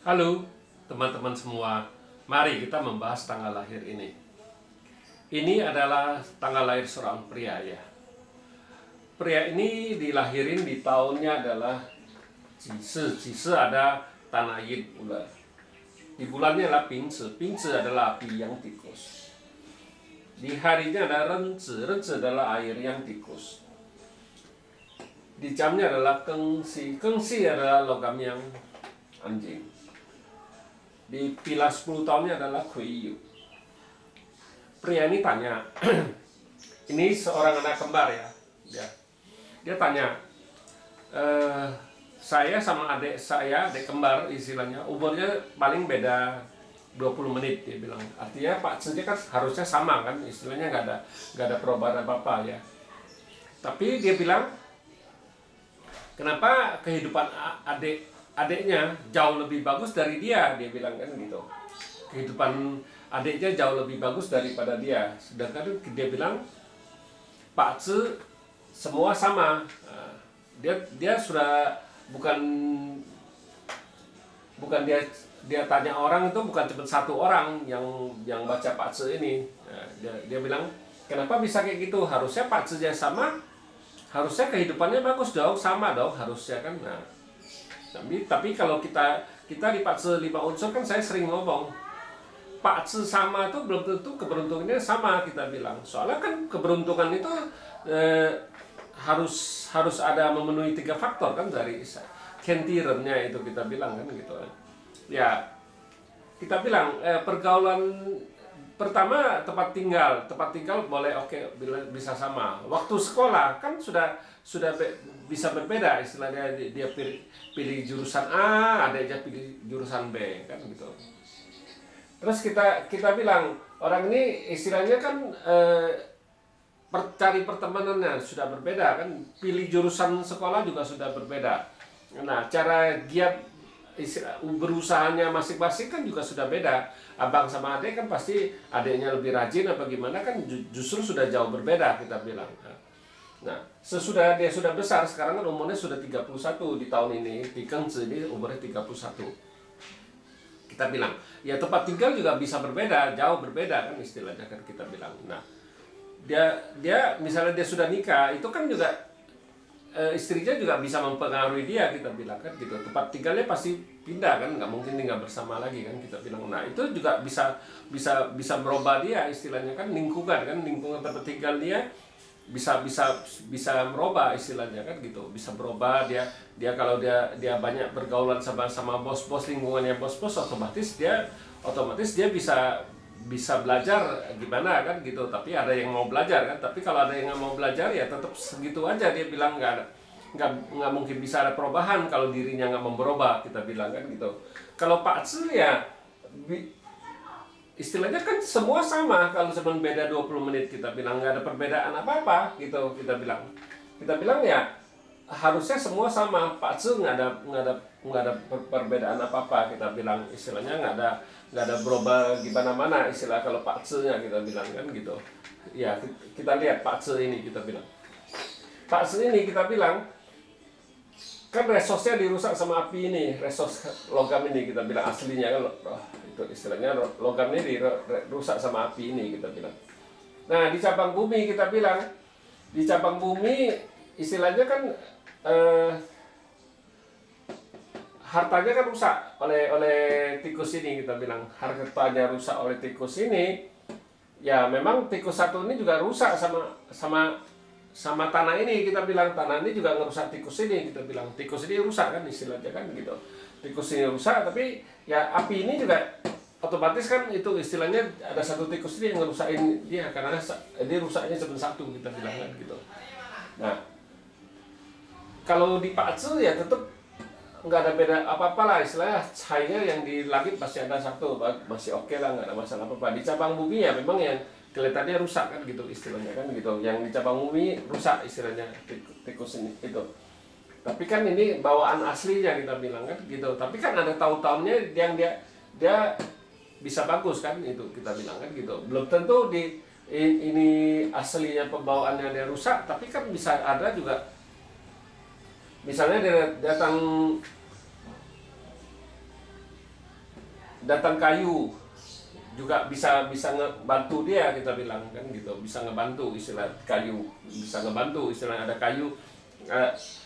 Halo teman-teman semua, mari kita membahas tanggal lahir ini. Ini adalah tanggal lahir seorang pria ya. Pria ini dilahirin di tahunnya adalah Jise. Jise ada tanah yid ular. Di bulannya adalah Pingzi. Pingzi adalah api yang tikus. Di harinya ada Renzi. Renzi adalah air yang tikus. Di jamnya adalah Kengsi. Kengsi adalah logam yang anjing. Di pila 10 tahunnya adalah Kuiyu. Pria ini tanya, ini seorang anak kembar ya. Dia tanya, saya sama adik saya, adik kembar istilahnya, umurnya paling beda 20 menit, dia bilang. Artinya Pak Cengce kan harusnya sama kan, istilahnya nggak ada perubahan apa-apa ya. Tapi dia bilang, kenapa kehidupan adiknya jauh lebih bagus dari dia bilang kan gitu. Kehidupan adiknya jauh lebih bagus daripada dia. Sedangkan dia bilang Pak Ce semua sama. Dia sudah bukan dia tanya orang itu bukan cuma satu orang yang baca Pak Ce ini. Dia bilang kenapa bisa kayak gitu? Harusnya Pak Ce nya sama, harusnya kehidupannya bagus dong, sama dong harusnya kan. Tapi kalau kita di Pak Ce 5 unsur kan saya sering ngomong Pak Ce sama itu belum tentu keberuntungannya sama kita bilang. Soalnya kan keberuntungan itu harus ada memenuhi 3 faktor kan dari kentirennya itu kita bilang kan gitu. Ya kita bilang pergaulan pertama tempat tinggal boleh bisa sama. Waktu sekolah kan sudah bisa berbeda istilahnya, dia pilih jurusan A, adanya pilih jurusan B kan gitu. Terus kita bilang orang ini istilahnya kan cari pertemanannya sudah berbeda kan, pilih jurusan sekolah juga sudah berbeda. Nah cara dia berusahanya masing-masing kan juga sudah beda. Abang sama adik kan pasti adiknya lebih rajin apa gimana kan justru sudah jauh berbeda kita bilang. Nah sesudah dia sudah besar, sekarang kan umurnya sudah 31 di tahun ini, di Kengzi ini umurnya 31. Kita bilang ya tempat tinggal juga bisa berbeda, jauh berbeda kan istilahnya kan kita bilang. Nah dia misalnya dia sudah nikah itu kan juga istrinya juga bisa mempengaruhi dia kita bilang kan gitu. Tempat tinggalnya pasti pindah kan, nggak mungkin tinggal bersama lagi kan kita bilang. Nah itu juga bisa merubah dia istilahnya kan, lingkungan tempat tinggal dia bisa merubah istilahnya kan gitu, bisa berubah dia kalau dia banyak bergaulan sama bos-bos, lingkungannya bos-bos, otomatis dia bisa belajar gimana kan gitu. Tapi ada yang mau belajar kan, tapi kalau ada yang nggak mau belajar ya tetap segitu aja. Dia bilang nggak mungkin bisa ada perubahan kalau dirinya nggak mau berubah kita bilang kan gitu. Kalau Pak Ce ya istilahnya kan semua sama, kalau cuma beda 20 menit kita bilang nggak ada perbedaan apa-apa gitu kita bilang ya harusnya semua sama. Pak Ce nggak ada perbedaan apa-apa kita bilang, istilahnya nggak ada berubah gimana mana istilah kalau Pak Ce nya kita bilang kan gitu. Ya kita lihat Pak Ce ini kita bilang. Pak Ce ini kita bilang kan resosnya dirusak sama api ini, resos logam ini kita bilang aslinya kan itu istilahnya logam ini dirusak sama api ini kita bilang. Nah di cabang bumi kita bilang, di cabang bumi istilahnya kan hartanya kan rusak oleh tikus ini kita bilang. Hartanya rusak oleh tikus ini ya, memang tikus satu ini juga rusak sama tanah ini kita bilang. Tanah ini juga ngerusak tikus ini kita bilang. Tikus ini rusak kan istilahnya kan gitu. Tikus ini rusak, tapi ya api ini juga otomatis kan itu istilahnya ada satu tikus ini yang ngerusakin dia karena dia rusaknya cuma satu kita bilang kan gitu. Nah kalau di Pak Ce ya tetap nggak ada beda apa-apa lah istilahnya, cahaya yang di langit pasti ada satu, masih oke lah, nggak ada masalah apa-apa. Di cabang bumi ya memang yang kelihatannya rusak kan gitu istilahnya kan gitu. Yang di cabang bumi rusak istilahnya tikus ini itu. Tapi kan ini bawaan aslinya kita bilang kan gitu. Tapi kan ada tahun-tahunnya yang dia bisa bagus kan itu kita bilang kan gitu. Belum tentu ini aslinya pembawaannya dia rusak, tapi kan bisa ada juga. Misalnya dia datang datang kayu juga bisa ngebantu dia, kita bilang kan gitu, bisa ngebantu istilah kayu, bisa ngebantu istilah ada kayu.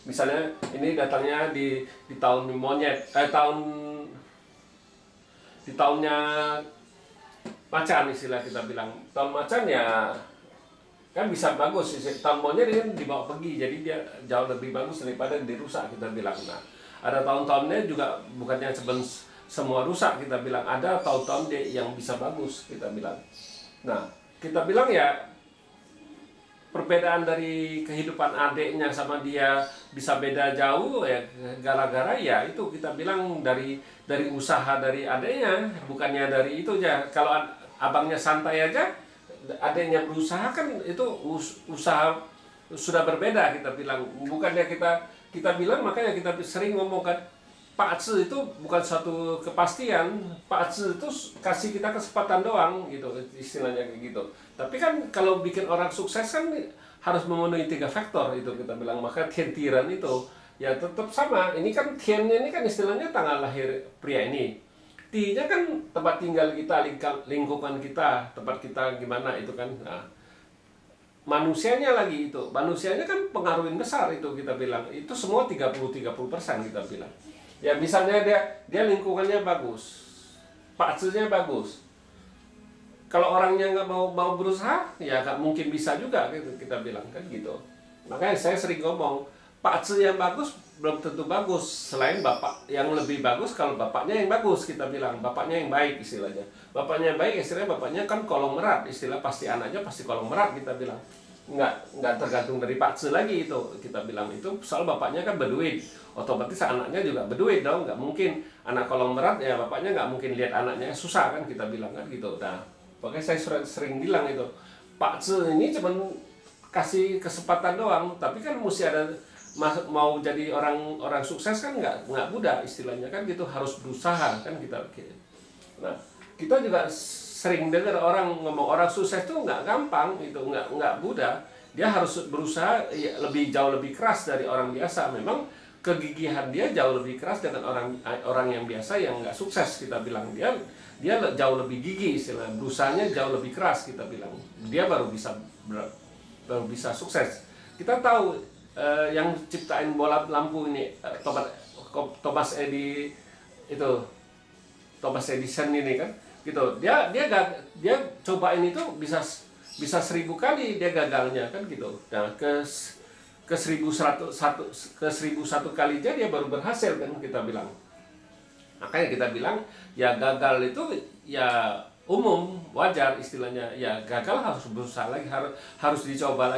Misalnya ini datangnya di tahun monyet, di tahunnya macan istilah kita bilang. Tahun macan ya kan bisa bagus, tahun monyet ini dibawa pergi, jadi dia jauh lebih bagus daripada dirusak, kita bilang. Nah, ada tahun-tahunnya juga bukannya semua rusak, kita bilang, ada tahun-tahun yang bisa bagus, kita bilang. Nah, kita bilang ya perbedaan dari kehidupan adiknya sama dia bisa beda jauh ya, gara-gara ya itu kita bilang dari usaha dari adiknya, bukannya dari itu aja. Kalau abangnya santai aja, adiknya berusaha, kan itu usaha sudah berbeda, kita bilang. Bukannya kita bilang, makanya kita sering ngomong kan, Pak Ci itu bukan suatu kepastian. Pak Ci itu kasih kita kesempatan doang gitu, istilahnya kayak gitu. Tapi kan kalau bikin orang sukses kan harus memenuhi 3 faktor itu, kita bilang. Maka tian-tiran itu ya tetap sama. Ini kan tiannya ini kan istilahnya tanggal lahir pria ini. T-nya kan tempat tinggal kita, lingkungan kita, tempat kita gimana itu kan. Nah, manusianya lagi itu. Manusianya kan pengaruhin besar itu, kita bilang. Itu semua 30% kita bilang. Ya misalnya dia lingkungannya bagus, Pak Ci-nya bagus. Kalau orangnya nggak mau berusaha, ya nggak mungkin bisa juga gitu, kita bilang kan gitu. Makanya saya sering ngomong, Pak Ci yang bagus belum tentu bagus. Selain bapak yang lebih bagus, kalau bapaknya yang bagus, kita bilang. Bapaknya yang baik istilahnya. Bapaknya yang baik istilahnya, bapaknya kan kolong merat, istilah pasti anaknya pasti kolong merat, kita bilang. Nggak tergantung dari Pak Ci lagi itu, kita bilang. Itu soal bapaknya kan berduit, otomatis anaknya juga berduit dong. Nggak mungkin anak kolong merat ya bapaknya nggak mungkin lihat anaknya susah kan, kita bilang kan gitu. Nah, makanya saya sering bilang itu, Pak Ci ini cuma kasih kesempatan doang, tapi kan mesti ada mau jadi orang sukses kan nggak mudah istilahnya kan gitu, harus berusaha kan kita. Nah, kita juga sering dengar orang ngomong orang sukses itu nggak gampang, itu nggak mudah. Dia harus berusaha ya, jauh lebih keras dari orang biasa. Memang kegigihan dia jauh lebih keras dengan orang yang biasa yang nggak sukses, kita bilang. Dia jauh lebih gigih istilah, berusahanya jauh lebih keras, kita bilang. Dia baru bisa sukses. Kita tahu yang ciptain bola lampu ini Thomas Edison ini kan gitu. Dia cobain itu bisa 1000 kali dia gagalnya kan gitu. Nah, ke 1101 kali aja dia baru berhasil kan, kita bilang. Makanya kita bilang ya gagal itu ya umum, wajar istilahnya. Ya gagal harus berusaha lagi, harus dicoba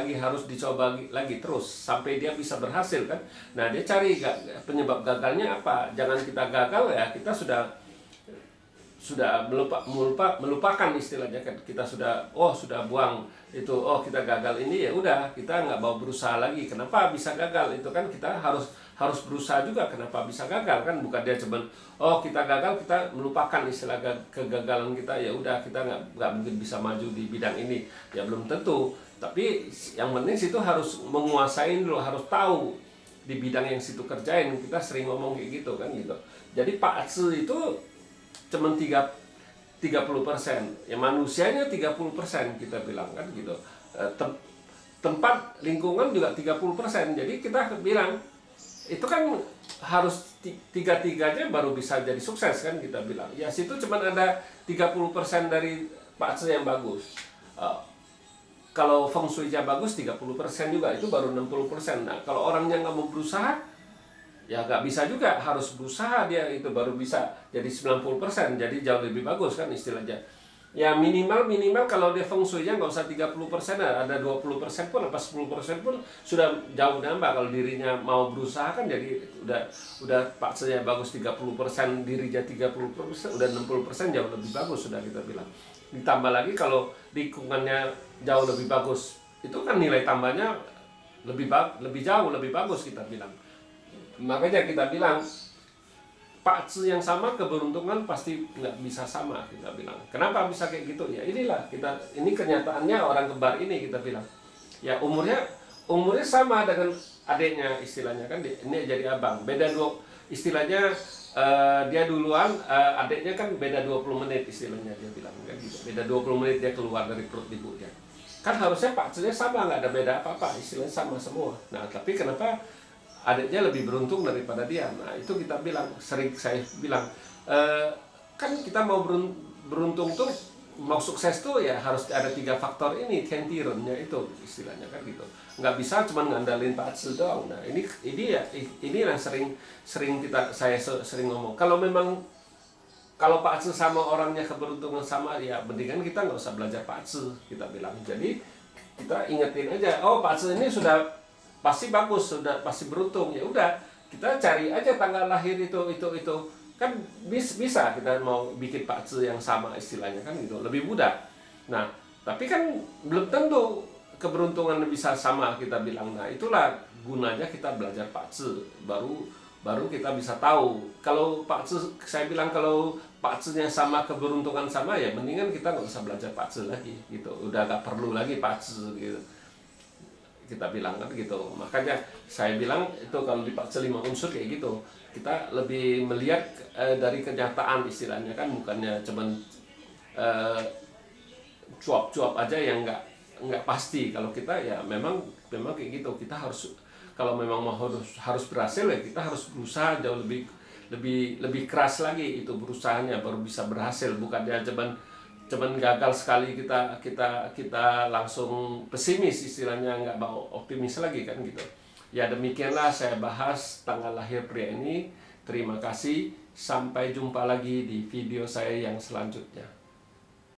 lagi terus sampai dia bisa berhasil kan. Nah, dia cari penyebab gagalnya apa. Jangan kita gagal ya kita sudah melupakan istilahnya kan. Kita sudah buang itu, kita gagal ini, ya udah kita nggak mau berusaha lagi. Kenapa bisa gagal itu kan, kita harus berusaha juga kenapa bisa gagal kan. Bukan dia cuman kita gagal kita melupakan istilah kegagalan kita, ya udah kita nggak mungkin bisa maju di bidang ini, ya belum tentu. Tapi yang penting situ harus menguasain dulu, harus tahu di bidang yang situ kerjain. Kita sering ngomong kayak gitu kan gitu. Jadi Pak Ci itu cuma 30%, ya manusianya 30%, kita bilang kan gitu. Tempat lingkungan juga 30%. Jadi kita bilang itu kan harus tiga-tiganya baru bisa jadi sukses kan, kita bilang. Ya situ cuma ada 30% dari Pak Ci yang bagus. Kalau feng shui-nya bagus 30% juga, itu baru 60%. Nah, kalau orangnya nggak mau berusaha, ya nggak bisa juga, harus berusaha dia itu baru bisa jadi 90%, jadi jauh lebih bagus kan istilahnya. Ya minimal kalau dia feng shui-nya nggak usah 30%, ada 20% pun apa 10% pun sudah jauh nambah. Kalau dirinya mau berusaha kan, jadi udah Pak Ci-nya bagus 30%, dirinya 30%, udah 60%, jauh lebih bagus sudah, kita bilang. Ditambah lagi kalau lingkungannya jauh lebih bagus, itu kan nilai tambahnya lebih jauh lebih bagus, kita bilang. Makanya kita bilang Pak Ci yang sama keberuntungan pasti nggak bisa sama, kita bilang. Kenapa bisa kayak gitu? Ya inilah ini kenyataannya orang kembar ini, kita bilang. Ya umurnya sama dengan adiknya istilahnya kan, ini jadi abang. Beda istilahnya dia duluan, adiknya kan beda 20 menit istilahnya, dia bilang kan gitu. Beda 20 menit dia keluar dari perut ibunya. Kan harusnya pakcenya sama, nggak ada beda apa-apa, istilahnya sama semua. Nah, tapi kenapa adiknya lebih beruntung daripada dia? Nah, itu kita bilang, sering saya bilang, kan kita mau beruntung tuh, mau sukses tuh ya harus ada 3 faktor ini, kentirennya itu istilahnya kan gitu. Nggak bisa cuma ngandalin pakce doang. Nah, ini ya, ini yang sering saya sering ngomong. Kalau pakce sama orangnya keberuntungan sama, ya mendingan kita nggak usah belajar pakce, kita bilang. Jadi kita ingetin aja, oh pakce ini sudah pasti bagus, sudah pasti beruntung. Ya udah, kita cari aja tanggal lahir itu kan bisa kita mau bikin pakce yang sama istilahnya kan gitu, lebih mudah. Nah, tapi kan belum tentu keberuntungan bisa sama, kita bilang. Nah, itulah gunanya kita belajar pakce, baru kita bisa tahu. Kalau pakce, saya bilang kalau paksenya sama, keberuntungan sama, ya mendingan kita nggak usah belajar pakce lagi gitu, udah nggak perlu lagi pakce gitu, kita bilang kan gitu. Makanya saya bilang itu kalau di pakce 5 unsur kayak gitu, kita lebih melihat dari kenyataan istilahnya kan, bukannya cuman cuap-cuap aja yang nggak pasti. Kalau kita ya memang kayak gitu, kita harus, kalau memang mau harus berhasil ya kita harus berusaha jauh lebih keras lagi itu berusahanya, baru bisa berhasil. Bukannya cuman gagal sekali kita langsung pesimis istilahnya, nggak mau optimis lagi kan gitu. Ya demikianlah saya bahas tanggal lahir pria ini. Terima kasih, sampai jumpa lagi di video saya yang selanjutnya.